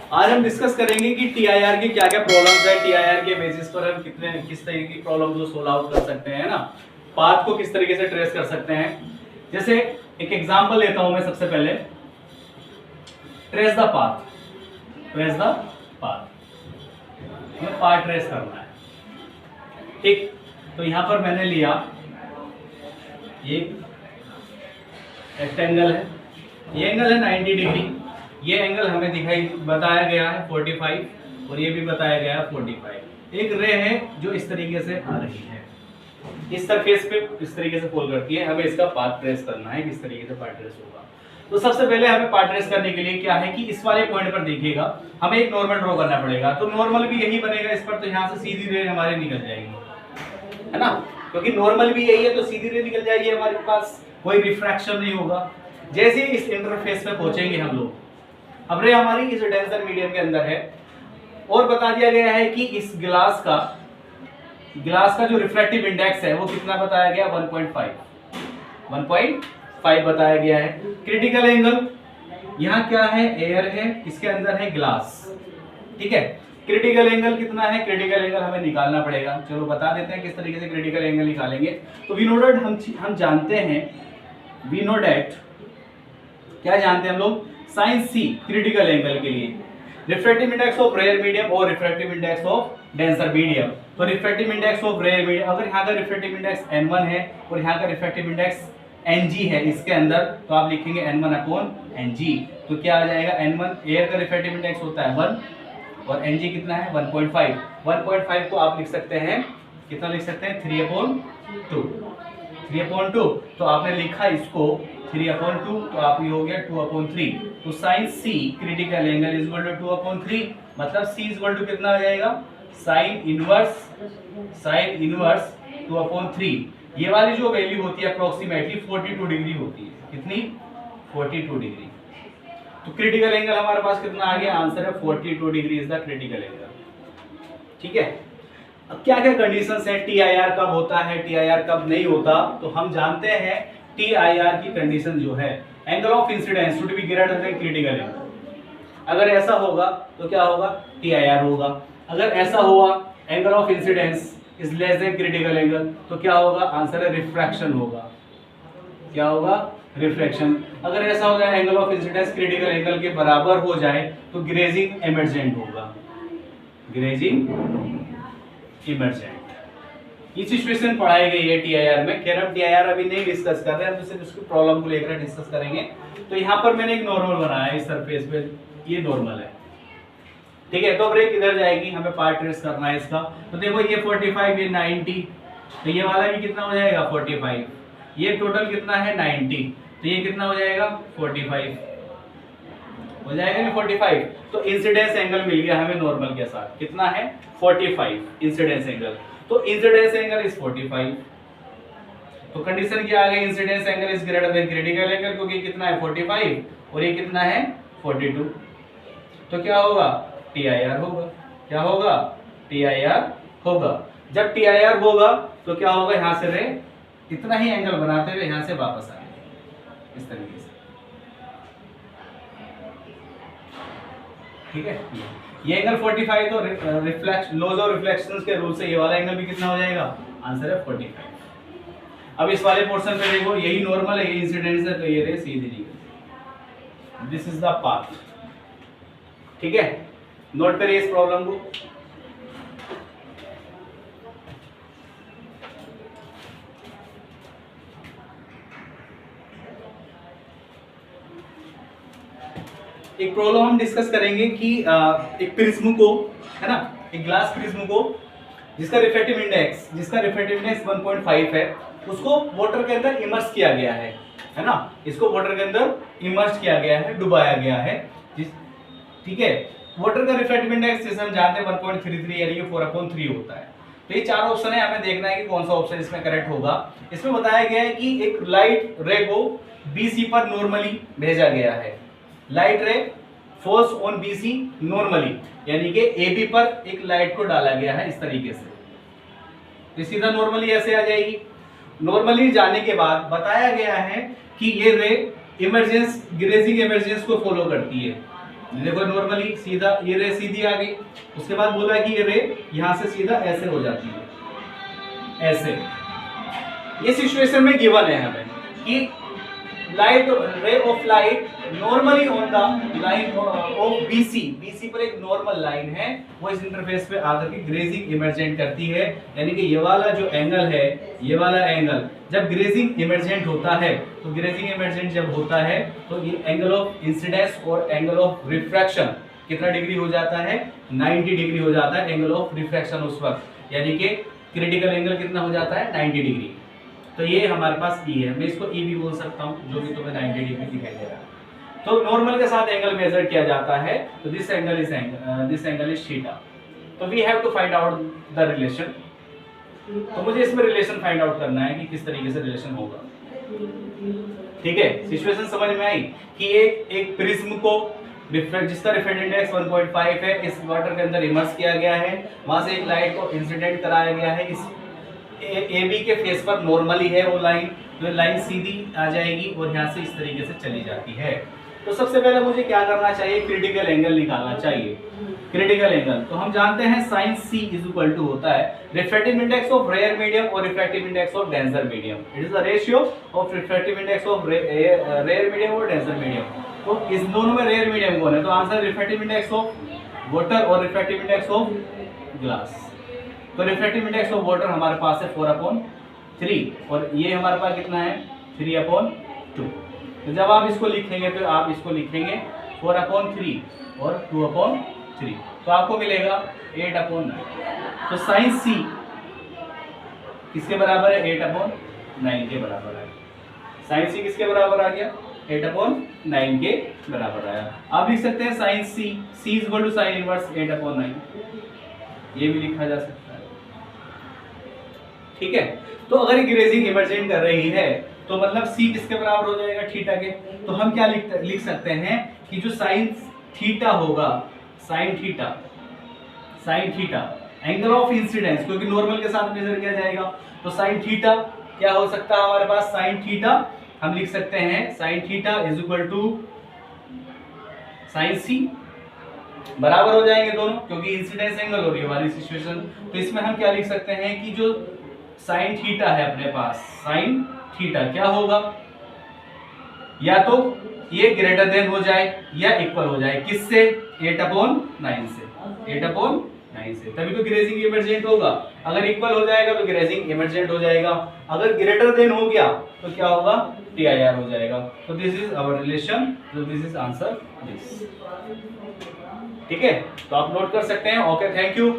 आज हम डिस्कस करेंगे कि टीआईआर के क्या क्या प्रॉब्लम्स है, टीआईआर के बेसिस पर हम किस तरीके की प्रॉब्लम को सोल्व आउट कर सकते हैं ना, पाथ को किस तरीके से ट्रेस कर सकते हैं। जैसे एक एग्जांपल लेता हूं मैं सबसे पहले, trace the path. Trace the path, हमें पाथ ट्रेस करना है, ठीक। तो यहां पर मैंने लिया ये रेक्टेंगल है, ये एंगल है 90 डिग्री, ये एंगल हमें बताया गया है 45 और ये भी बताया गया है 45। एक रे है जो इस तरीके से आ रही है, इस सरफेस पे इस तरीके से फॉल करती है, हमें इसका पाथ ट्रेस करना है, किस तरीके से पाथ ट्रेस होगा। तो सबसे पहले हमें पाथ ट्रेस करने के लिए क्या है कि इस वाले पॉइंट पर देखिएगा हमें एक नॉर्मल ड्रॉ करना पड़ेगा। तो नॉर्मल भी यही बनेगा इस पर, तो यहाँ से सीधी रे हमारी निकल जाएगी, है ना, क्योंकि नॉर्मल भी यही है तो सीधी रे निकल जाएगी हमारे पास, कोई रिफ्रैक्शन नहीं होगा। जैसे ही इस इंटरफेस पे पहुंचेंगे हम लोग, अब रे हमारी इस डेंसर मीडियम के अंदर है और बता दिया गया है कि इस ग्लास का जो रिफ्रैक्टिव इंडेक्स है वो कितना बताया गया, 1.5 बताया गया है। क्रिटिकल एंगल यहाँ क्या है, एयर है, इसके अंदर है ग्लास, ठीक है। क्रिटिकल एंगल कितना है, क्रिटिकल एंगल हमें निकालना पड़ेगा। चलो बता देते हैं किस तरीके से क्रिटिकल एंगल निकालेंगे। तो वी नो दैट हम जानते हैं, वी नो दैट क्या जानते हैं हम लोग, साइन सी क्रिटिकल एंगल के लिए refractive index of rare medium और refractive index of denser medium. तो refractive index of rare medium, अगर यहाँ का रिफ्रैक्टिव इंडेक्स n1 है और यहाँ का रिफ्रैक्टिव इंडेक्स ng है इसके अंदर, तो आप लिखेंगे n1/ng। तो क्या आ जाएगा, n1 एयर का रिफ्रैक्टिव इंडेक्स होता है 1 और ng कितना है 1.5। 1.5 को आप लिख सकते हैं, कितना लिख सकते हैं, 3/2। 3/2 तो आपने लिखा इसको 3/2, तो आप ये हो गया 2/3। तो sine C critical angle is equal to 2/3, मतलब सी इज इक्वल टू कितना आ जाएगा, साइन इनवर्स 2/3। ये वाली जो वैल्यू होती है अप्रोक्सीमेटली 42 डिग्री होती है, कितनी, 42 डिग्री। तो क्रिटिकल एंगल हमारे पास कितना आ गया, आंसर है 42 degree is the critical angle, ठीक है। अब क्या क्या कंडीशंस है, टीआईआर कब होता है, टीआईआर कब नहीं होता। तो हम जानते हैं टीआईआर की कंडीशन जो है, angle of incidence should be greater than critical angle. अगर ऐसा होगा तो क्या होगा, टीआईआर होगा। अगर ऐसा हुआ angle of incidence is less than critical angle, तो क्या होगा, आंसर है रिफ्रैक्शन होगा। क्या होगा, रिफ्रैक्शन। अगर ऐसा हो जाए angle of incidence critical angle के बराबर हो जाए तो ग्रेजिंग इमर्जेंट होगा, ग्रेजिंग इमर्जेंट। ये सिचुएशन पढ़ाई गई है टीआईआर में। खैर हम टीआईआर अभी नहीं डिस्कस कर रहे हैं, हम सिर्फ उसकी प्रॉब्लम को लेकर डिस्कस करेंगे। तो यहाँ पर मैंने एक नॉर्मल बनाया है इस सरफेस पे, ये नॉर्मल है, ठीक है। तो अब रे किधर जाएगी, हमें पाथ ट्रेस करना है इसका। तो देखो ये 45, ये 90, तो ये वाला भी कितना हो जाएगा 45, ये टोटल कितना है 90, तो ये कितना हो जाएगा 45 हो जाएगा ना 45। तो इंसिडेंस एंगल मिल गया हमें नॉर्मल के साथ, कितना है 45 इंसिडेंस एंगल। तो इंसिडेंस एंगल इज 45। तो कंडीशन क्या आ गई, incidence angle is greater than critical angle, क्योंकि कितना है 45 और ये कितना है 42। तो क्या होगा, टीआईआर होगा। क्या होगा, टीआईआर होगा। जब टीआईआर होगा तो क्या होगा, यहां से रे इतना ही एंगल बनाते हुए यहां से वापस आएंगे इस तरीके से, ठीक है। ये एंगल 45, तो लॉज ऑफ रिफ्लेक्शंस के रूल से ये वाला एंगल भी कितना हो जाएगा, आंसर है 45। अब इस वाले पोर्शन पे देखो, यही नॉर्मल है, ये इंसिडेंस है, तो ये रे सीधी निकल, दिस इज द पाथ, ठीक है। नोट करिए इस प्रॉब्लम को। एक प्रॉब्लम हम डिस्कस करेंगे कि एक प्रिज्म को, है ना, एक ग्लास प्रिज्म को जिसका रिफ्रैक्टिव इंडेक्स 1.5 है, उसको वाटर के अंदर इमर्स किया गया है ना, इसको वाटर के अंदर इमर्स किया गया है, डुबाया गया है, ठीक है। वाटर का रिफ्रैक्टिव इंडेक्स जैसे हम जानते हैं 1.33 यानी कि 4/3 होता है। तो ये चार ऑप्शन है, हमें देखना है कि कौन सा ऑप्शन इसमें करेक्ट होगा। इसमें बताया गया है कि एक लाइट रे को BC पर नॉर्मली भेजा गया है, लाइट रे फॉल्स ऑन BC नॉर्मली, यानी कि AB पर एक लाइट को डाला गया है इस तरीके से, तो सीधा नॉर्मली ऐसे आ जाएगी। नॉर्मली जाने के बाद बताया गया है कि ये रे ग्रेजिंग इमर्जेंस को फॉलो करती है, देखो नॉर्मली सीधा ये रे सीधी आ गई, उसके बाद बोला कि ये रे यहां से सीधा ऐसे हो जाती है, ऐसे। ये सिचुएशन में गिवन है हमें कि light ray of light normally on the line of BC, BC पर एक नॉर्मल लाइन है, वो इस इंटरफेस पे आकर के ग्रेजिंग इमर्जेंट करती है। यानी कि ये वाला जो एंगल है, ये वाला एंगल जब ग्रेजिंग इमर्जेंट होता है, तो ग्रेजिंग इमर्जेंट जब होता है तो ये एंगल ऑफ इंसिडेंस और एंगल ऑफ रिफ्रैक्शन कितना डिग्री हो जाता है, 90 डिग्री हो जाता है एंगल ऑफ रिफ्रैक्शन उस वक्त। यानी कि क्रिटिकल एंगल कितना हो जाता है, 90 डिग्री। तो ये हमारे पास ई है, मैं इसको ई भी बोल सकता हूँ, जो कि तुम्हें 90 डिग्री दिखाई दे रहा है। तो नॉर्मल के साथ एंगल मेजर किया जाता है, तो दिस एंगल इज थीटा। तो we have to find out the relation. तो मुझे इसमें रिलेशन फाइंड आउट करना है कि किस तरीके से रिलेशन होगा। ठीक है, सिचुएशन समझ में आई कि एक प्रिज्म को जिसका रिफ्रैक्टिव इंडेक्स 1.5 है, इस वाटर के अंदर इमर्स किया गया है, वहां से एक लाइट को इंसिडेंट कराया गया है, इस ए बी के फेस पर नॉर्मली है वो लाइन, तो लाइन सीधी आ जाएगी और यहाँ से इस तरीके से चली जाती है। तो सबसे पहले मुझे क्या करना चाहिए, क्रिटिकल एंगल निकालना चाहिए। क्रिटिकल एंगल तो हम जानते हैं sine C is equal to होता है refractive index of rare medium और refractive index of denser medium. It is the ratio of refractive index of rare medium और डेंसर मीडियम। तो इस दोनों में रेयर मीडियम कौन है, तो answer refractive index of water और रिफ्रैक्टिव इंडेक्स ऑफ ग्लास। तो रिफ्रैक्टिव इंडेक्स ऑफ वाटर हमारे पास है 4/3 और ये हमारे पास कितना है 3/2। तो जब आप इसको लिखेंगे तो आप इसको लिखेंगे 4/3 और 2/3, तो आपको मिलेगा 8/9। तो साइन सी किसके बराबर है, 8/9 के बराबर है। साइन सी किसके बराबर आ गया, 8/9 के बराबर आया। आप लिख सकते हैं sine C is equal to sine inverse 8/9, ये भी लिखा जा सकता है। ठीक है, तो अगर ग्रेजिंग इमर्जेंट कर रही है तो मतलब सी किसके बराबर हो जाएगा, थीटा के। तो हम क्या लिख सकते हैं कि जो साइन थीटा होगा, sine theta angle of incidence, क्योंकि नॉर्मल के साथ मेजर किया जाएगा, तो साइन थीटा क्या हो सकता है हमारे पास, साइन थीटा हम लिख सकते हैं sine theta is equal to sine C, बराबर हो जाएंगे दोनों क्योंकि इंसिडेंस एंगल हो रही है हमारी सिचुएशन। तो इसमें हम क्या लिख सकते हैं कि जो साइन थीटा है अपने पास, साइन थीटा क्या होगा, या तो ये ग्रेटर देन हो जाए या इक्वल हो जाए, किससे, 8/9 से, 8/9 से, तभी तो ग्रेजिंग इमर्जेंट होगा। अगर इक्वल हो जाएगा तो ग्रेजिंग इमर्जेंट हो जाएगा, अगर ग्रेटर देन हो गया तो क्या होगा, TIR हो जाएगा। तो दिस इज आवर रिलेशन, तो दिस इज आंसर दिस। ठीक है, तो आप नोट कर सकते हैं। Okay, thank you.